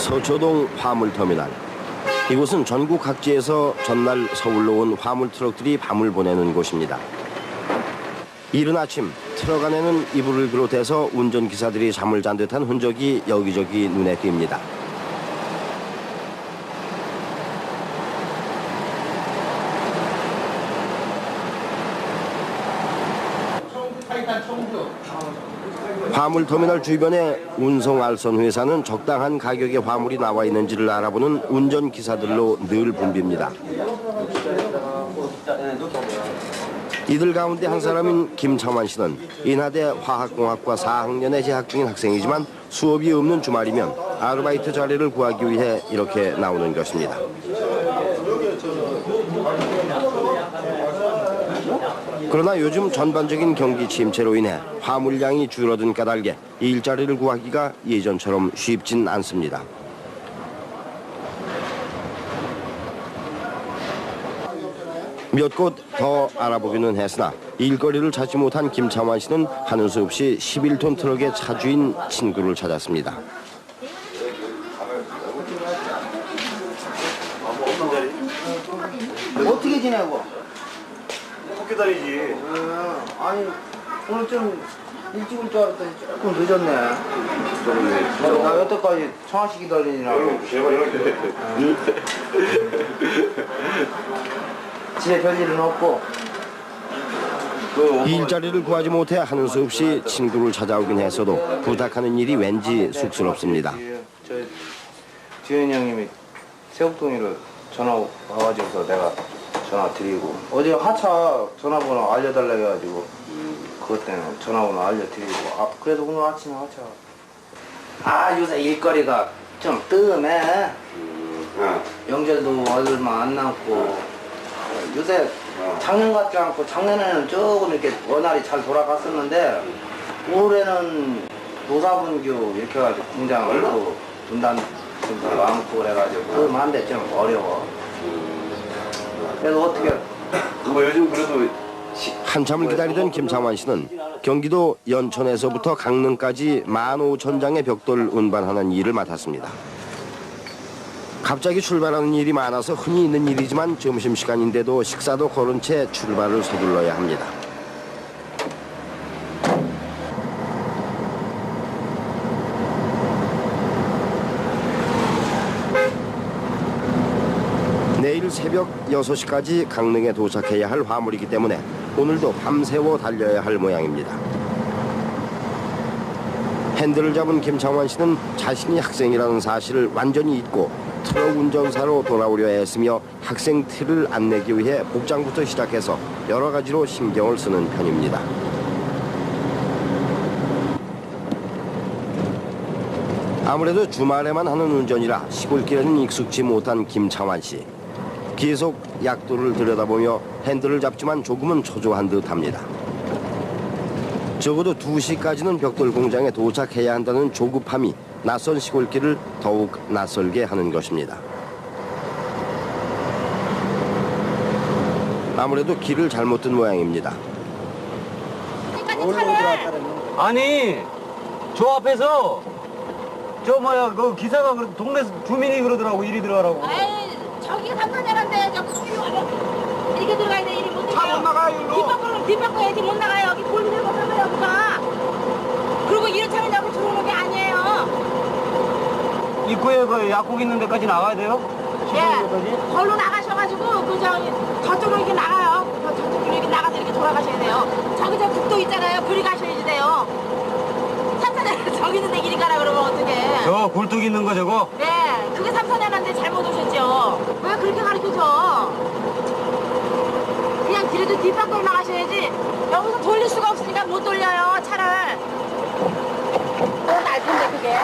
서초동 화물터미널. 이곳은 전국 각지에서 전날 서울로 온 화물 트럭들이 밤을 보내는 곳입니다. 이른 아침 트럭 안에는 이불을 비롯해서 운전기사들이 잠을 잔 듯한 흔적이 여기저기 눈에 띕니다. 화물터미널 주변에 운송 알선 회사는 적당한 가격의 화물이 나와 있는지를 알아보는 운전기사들로 늘 붐빕니다. 이들 가운데 한 사람인 김창환 씨는 인하대 화학공학과 4학년에 재학 중인 학생이지만 수업이 없는 주말이면 아르바이트 자리를 구하기 위해 이렇게 나오는 것입니다. 그러나 요즘 전반적인 경기 침체로 인해 화물량이 줄어든 까닭에 일자리를 구하기가 예전처럼 쉽진 않습니다. 몇 곳 더 알아보기는 했으나 일거리를 찾지 못한 김창환 씨는 하는 수 없이 11톤 트럭의 차주인 친구를 찾았습니다. 어떻게 지내고? 학교 다니지. 아니 오늘 좀 일찍 올 줄 알았더니 조금 늦었네. 나 여태까지 청아씨 기다리느라고. 집에 별일은 없고. 일자리를 구하지 못해 하는 수 없이 친구를 찾아오긴 했어도 부탁하는 일이 왠지 쑥스럽습니다. 저 지현이 형님이 새옥동이로 전화 와가지고서 내가 전화 드리고 어제 하차 전화번호 알려달라 해가지고 그것 때문에 전화번호 알려드리고 그래도 오늘 아침에 하차. 요새 일거리가 좀 뜸해. 명절도 얼마 안 남고 요새 작년 같지 않고 작년에는 조금 이렇게 원활히 잘 돌아갔었는데 올해는 노사분규 이렇게 해가지고 공장을 또 분단도 많고 그래가지고 뜸한데 좀 어려워. 그래서 어떻게 뭐 요즘 그래도 한참을 기다리던 김창환 씨는 경기도 연천에서부터 강릉까지 15,000장의 벽돌 운반하는 일을 맡았습니다. 갑자기 출발하는 일이 많아서 흔히 있는 일이지만 점심시간인데도 식사도 거른 채 출발을 서둘러야 합니다. 내일 새벽 6시까지 강릉에 도착해야 할 화물이기 때문에 오늘도 밤새워 달려야 할 모양입니다. 핸들을 잡은 김창환 씨는 자신이 학생이라는 사실을 완전히 잊고 트럭 운전사로 돌아오려 했으며 학생 티를 안 내기 위해 복장부터 시작해서 여러 가지로 신경을 쓰는 편입니다. 아무래도 주말에만 하는 운전이라 시골길에는 익숙지 못한 김창환 씨. 계속 약도를 들여다보며 핸들을 잡지만 조금은 초조한 듯합니다. 적어도 2시까지는 벽돌 공장에 도착해야 한다는 조급함이 낯선 시골길을 더욱 낯설게 하는 것입니다. 아무래도 길을 잘못 든 모양입니다. 아니 저 앞에서 그 기사가 동네 주민이 그러더라고 이리 들어가라고. 아이 저기 삼선이란데 이렇게 들어가야 돼. 이리 못 들어가요. 차 못 나가요. 뒷바꿔야지 못 나가요. 여기 볼일을 못하면 여기가. 그리고 이런 차는 여기 들어오는 게 아니에요. 입구에 그 약국 있는 데까지 나가야 돼요? 예. 걸로 나가셔가지고 저쪽으로 이렇게 나가요. 저쪽으로 이렇게 나가서 이렇게 돌아가셔야 돼요. 저기 저 국도 있잖아요. 그리 가셔야지 돼요. 삼선에 저기 있는데 이리 가라 그러면 어떡해. 저 굴뚝 있는 거 저거? 네, 그게 삼선이라는데 잘못 오셨죠. 왜 그렇게 가르쳐줘? 그냥 그래도 뒷바퀴로 나가셔야지. 여기서 돌릴 수가 없으니까 못 돌려요, 차를. 너무 날픈데 그게.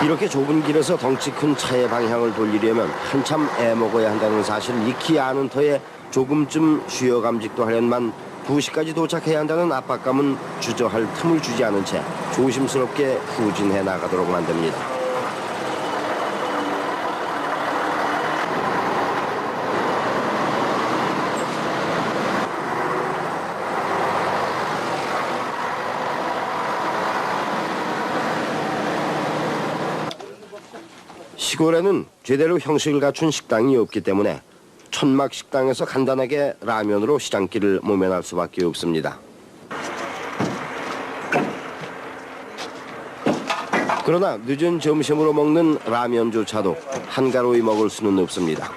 이렇게 좁은 길에서 덩치 큰 차의 방향을 돌리려면 한참 애먹어야 한다는 사실을 익히 아는 터에 조금쯤 쉬어감직도 하련만 2시까지 도착해야 한다는 압박감은 주저할 틈을 주지 않은 채 조심스럽게 후진해 나가도록 만듭니다. 시골에는 제대로 형식을 갖춘 식당이 없기 때문에 천막 식당에서 간단하게 라면으로 시장길을 모면할 수밖에 없습니다. 그러나 늦은 점심으로 먹는 라면조차도 한가로이 먹을 수는 없습니다.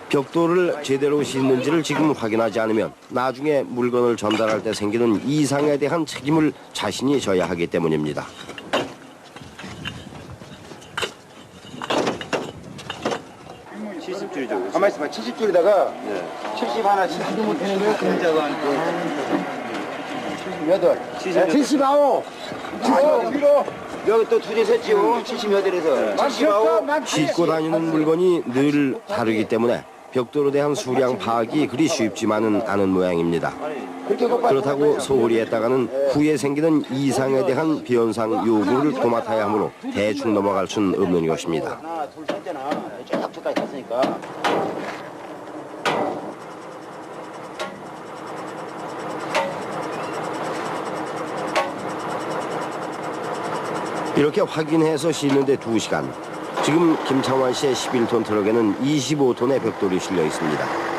벽돌을 제대로 씻는지를 지금 확인하지 않으면 나중에 물건을 전달할 때 생기는 이상에 대한 책임을 자신이 져야 하기 때문입니다. 가만히 있어봐. 70줄에다가 70 하나씩 하도 못하는 거야. 금자가 한 78. 79. 위로. 여기 또 두개 셌지요. 78에서. 79. 싣고 다니는 물건이 늘 다르기 때문에 벽돌에 대한 수량 파악이 그리 쉽지만은 않은 모양입니다. 그렇다고 소홀히 했다가는 후에 생기는 이상에 대한 변상 요구를 도맡아야 하므로 대충 넘어갈 수는 없는 것입니다. 하나, 둘, 셋잖아. 저까지 갔으니까. 이렇게 확인해서 싣는데 2시간. 지금 김창환 씨의 11톤 트럭에는 25톤의 벽돌이 실려 있습니다.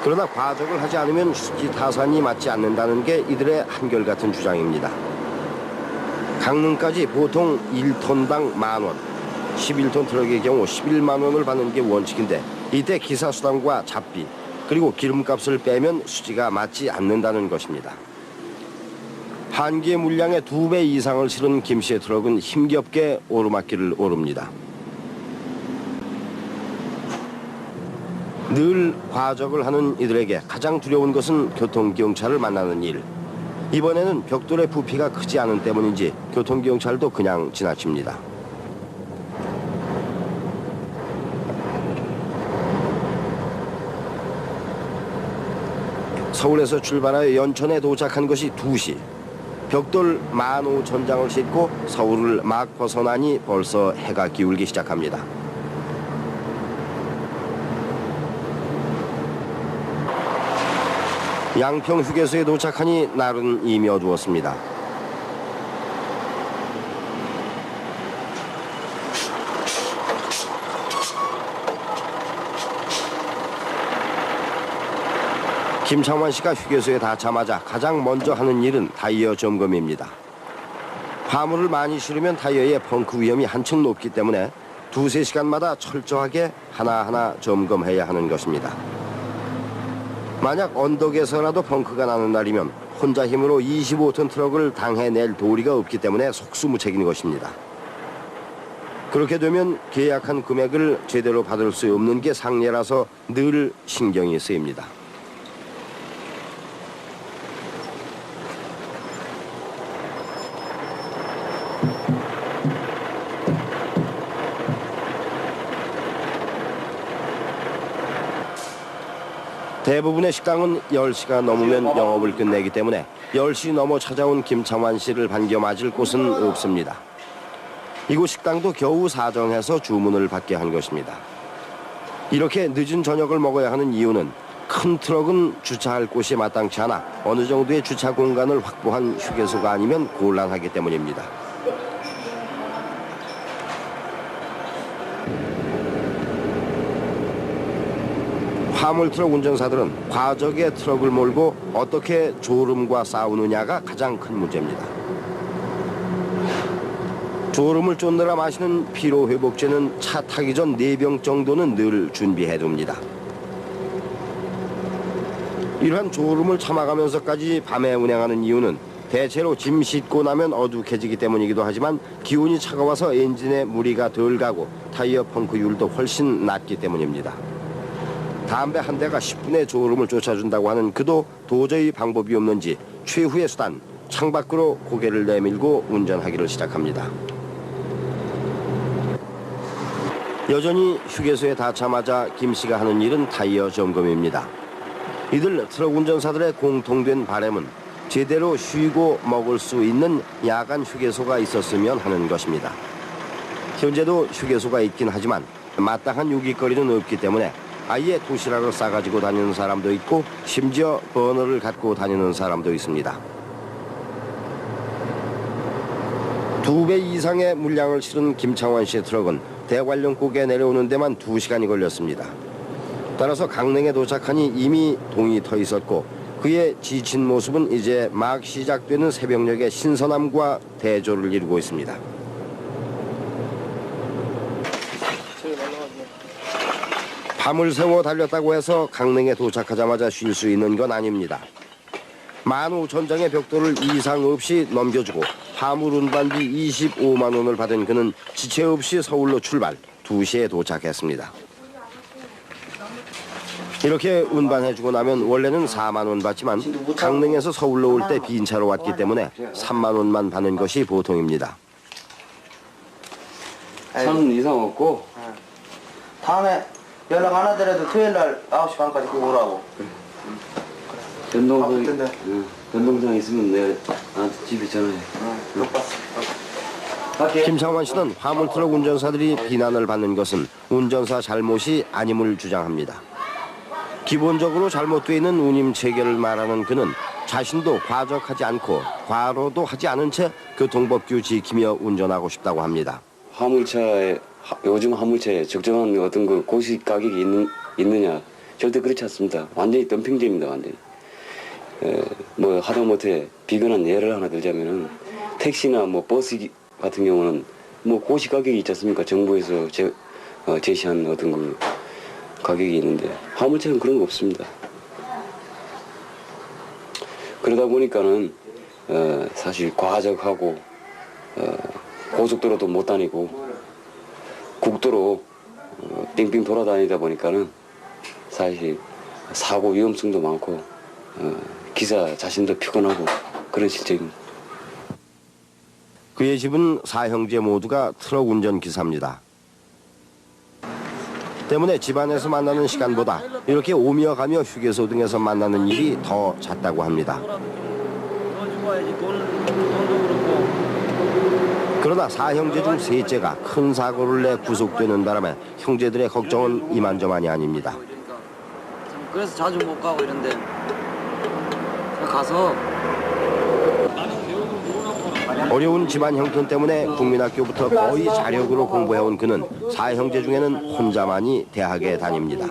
그러나 과적을 하지 않으면 수지 타산이 맞지 않는다는 게 이들의 한결같은 주장입니다. 강릉까지 보통 1톤당 10,000원, 11톤 트럭의 경우 11만 원을 받는 게 원칙인데 이때 기사수당과 잡비 그리고 기름값을 빼면 수지가 맞지 않는다는 것입니다. 한기의 물량의 2배 이상을 실은 김 씨의 트럭은 힘겹게 오르막길을 오릅니다. 늘 과적을 하는 이들에게 가장 두려운 것은 교통경찰을 만나는 일. 이번에는 벽돌의 부피가 크지 않은 때문인지 교통경찰도 그냥 지나칩니다. 서울에서 출발하여 연천에 도착한 것이 2시. 벽돌 15,000장을 싣고 서울을 막 벗어나니 벌써 해가 기울기 시작합니다. 양평 휴게소에 도착하니 날은 이미 어두웠습니다. 김창환 씨가 휴게소에 닿자마자 가장 먼저 하는 일은 타이어 점검입니다. 화물을 많이 실으면 타이어의 펑크 위험이 한층 높기 때문에 2~3시간마다 철저하게 하나하나 점검해야 하는 것입니다. 만약 언덕에서라도 펑크가 나는 날이면 혼자 힘으로 25톤 트럭을 당해낼 도리가 없기 때문에 속수무책인 것입니다. 그렇게 되면 계약한 금액을 제대로 받을 수 없는 게 상례라서 늘 신경이 쓰입니다. 대부분의 식당은 10시가 넘으면 영업을 끝내기 때문에 10시 넘어 찾아온 김창환 씨를 반겨 맞을 곳은 없습니다. 이곳 식당도 겨우 사정해서 주문을 받게 한 것입니다. 이렇게 늦은 저녁을 먹어야 하는 이유는 큰 트럭은 주차할 곳이 마땅치 않아 어느 정도의 주차 공간을 확보한 휴게소가 아니면 곤란하기 때문입니다. 화물트럭 운전사들은 과적의 트럭을 몰고 어떻게 졸음과 싸우느냐가 가장 큰 문제입니다. 졸음을 쫓느라 마시는 피로회복제는 차 타기 전 4병 정도는 늘 준비해둡니다. 이러한 졸음을 참아가면서까지 밤에 운행하는 이유는 대체로 짐 싣고 나면 어둑해지기 때문이기도 하지만 기온이 차가워서 엔진에 무리가 덜 가고 타이어 펑크율도 훨씬 낮기 때문입니다. 담배 한 대가 10분의 졸음을 쫓아준다고 하는 그도 도저히 방법이 없는지 최후의 수단, 창밖으로 고개를 내밀고 운전하기를 시작합니다. 여전히 휴게소에 닿자마자 김 씨가 하는 일은 타이어 점검입니다. 이들 트럭 운전사들의 공통된 바람은 제대로 쉬고 먹을 수 있는 야간 휴게소가 있었으면 하는 것입니다. 현재도 휴게소가 있긴 하지만 마땅한 유깃거리는 없기 때문에 아예 도시락을 싸가지고 다니는 사람도 있고 심지어 버너를 갖고 다니는 사람도 있습니다. 2배 이상의 물량을 실은 김창환 씨의 트럭은 대관령국에 내려오는 데만 2시간이 걸렸습니다. 따라서 강릉에 도착하니 이미 동이 터 있었고 그의 지친 모습은 이제 막 시작되는 새벽녘의 신선함과 대조를 이루고 있습니다. 밤을 새워 달렸다고 해서 강릉에 도착하자마자 쉴 수 있는 건 아닙니다. 15,000장의 벽돌을 이상 없이 넘겨주고 화물 운반비 25만 원을 받은 그는 지체 없이 서울로 출발, 2시에 도착했습니다. 이렇게 운반해주고 나면 원래는 4만 원 받지만 강릉에서 서울로 올 때 빈 차로 왔기 때문에 3만 원만 받는 것이 보통입니다. 3분 이상 없고 다음에 연락 안 하더라도 토요일 날 9시 반까지 꼭 오라고. 변동상 있으면 내가 나한테 집에 전화해. 김창환 씨는 화물트럭 운전사들이 비난을 받는 것은 운전사 잘못이 아님을 주장합니다. 기본적으로 잘못되어 있는 운임 체계를 말하는 그는 자신도 과적하지 않고 과로도 하지 않은 채 교통법규 지키며 운전하고 싶다고 합니다. 요즘 화물차에 적정한 어떤 그 고시 가격이 있느냐? 절대 그렇지 않습니다. 완전히 덤핑제입니다, 완전히. 뭐 하다못해 비근한 예를 하나 들자면은 택시나 뭐 버스 같은 경우는 뭐 고시 가격이 있지 않습니까? 정부에서 제시한 어떤 그 가격이 있는데 화물차는 그런 거 없습니다. 그러다 보니까는 사실 과적하고 고속도로도 못 다니고 국도로 빙빙 돌아다니다 보니까는 사실 사고 위험성도 많고 기사 자신도 피곤하고 그런 실정입니다. 그의 집은 4형제 모두가 트럭 운전기사입니다. 때문에 집안에서 만나는 시간보다 이렇게 오며 가며 휴게소 등에서 만나는 일이 더 잦다고 합니다. 그러나 4형제 중 셋째가 큰 사고를 내 구속되는 바람에 형제들의 걱정은 이만저만이 아닙니다. 그래서 자주 못 가고 이런데 가서 어려운 집안 형편 때문에 국민학교부터 거의 자력으로 공부해온 그는 4형제 중에는 혼자만이 대학에 다닙니다.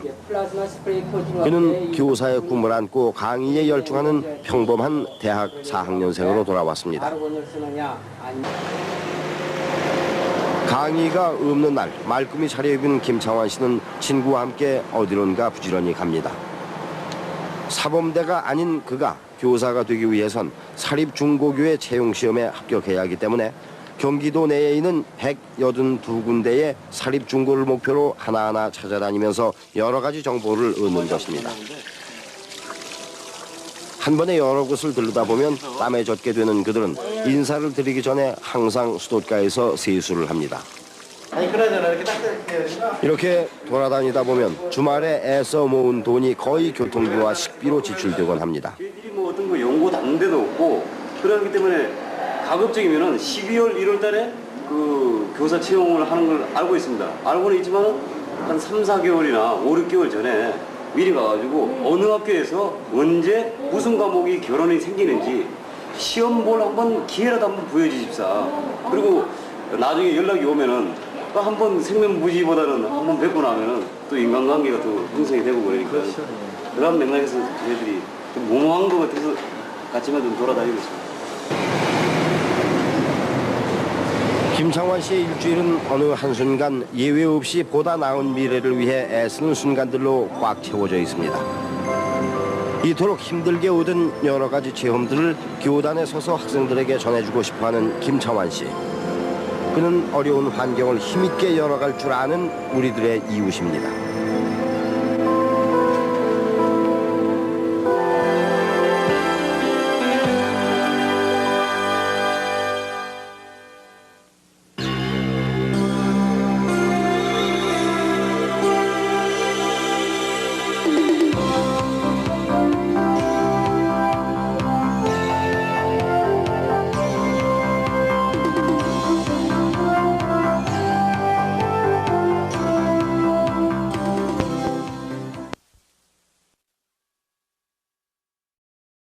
그는 교사의 꿈을 안고 강의에 열중하는 평범한 대학 4학년생으로 돌아왔습니다. 강의가 없는 날 말끔히 차려입은 김창환 씨는 친구와 함께 어디론가 부지런히 갑니다. 사범대가 아닌 그가 교사가 되기 위해선 사립중고교의 채용시험에 합격해야 하기 때문에 경기도 내에 있는 182군데의 사립중고를 목표로 하나하나 찾아다니면서 여러 가지 정보를 얻는 것입니다. 한 번에 여러 곳을 들르다 보면 땀에 젖게 되는 그들은 인사를 드리기 전에 항상 수도가에서 세수를 합니다. 이렇게 돌아다니다 보면 주말에 애써 모은 돈이 거의 교통비와 식비로 지출되곤 합니다. 저희들이 뭐 어떤 거 연고 닿는 데도 없고 그러기 때문에 가급적이면은 12월 1월 달에 그 교사 채용을 하는 걸 알고 있습니다. 알고는 있지만 한 3, 4개월이나 5, 6개월 전에 미리 가가지고 어느 학교에서 언제 무슨 과목이 결혼이 생기는지 시험 볼 한번 기회라도 한번 보여주십사. 그리고 나중에 연락이 오면은 또 한번 생면부지보다는 한번 뵙고 나면은 또 인간관계가 또 형성이 되고 그러니까 그런 맥락에서 저희들이 좀 무모한 것 같아서 같이만 좀 돌아다니고 있습니다. 김창환 씨의 일주일은 어느 한순간 예외 없이 보다 나은 미래를 위해 애쓰는 순간들로 꽉 채워져 있습니다. 이토록 힘들게 얻은 여러 가지 체험들을 교단에 서서 학생들에게 전해주고 싶어하는 김창환 씨. 그는 어려운 환경을 힘있게 열어갈 줄 아는 우리들의 이웃입니다.